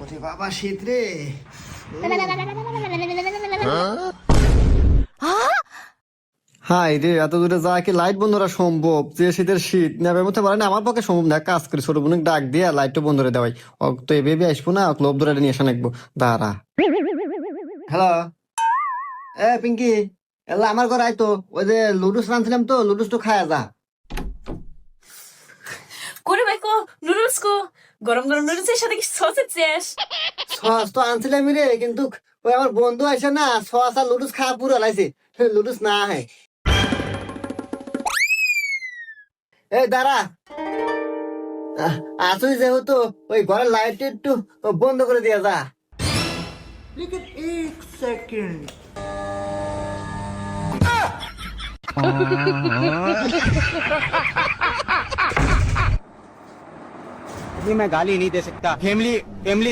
ওরে বাবা শীত রে। হাই রে, এত দূরে যা কি লাইট বন্ধ করা সম্ভব? যে শীতের শীত নেবে মধ্যে পারে না, আমার পক্ষে সম্ভব না। এক কাজ করি, ছোট বোন ডাক দিয়ে লাইটটা বন্ধ করে দেওয়াই। ও তো এ বেবি আসবো না, ক্লোব ধরে নিয়ে আসা নাকবো। দাঁড়া। হ্যালো, এ পিঙ্কি, এলা আমার ঘর আইতো। ওই যে লুডুস রাঁধছিলাম তো, লুডুস তো খায়া যা। করে ভাইকো নুডলস কো গরম গরম নুডলস এর সাথে কি সসেজ শেষ সস তো আনছিলাম রে, কিন্তু ওই আমার বন্ধু আসে না, সস আর লুডুস খাওয়া পুরো লাইছে। লুডুস না হয়। এই দাঁড়া, আসুই যেহেতু ওই ঘরের লাইট একটু বন্ধ করে দিয়া যা। लेकिन एक सेकंड मैं गाली नहीं दे सकता फैमिली फैमिली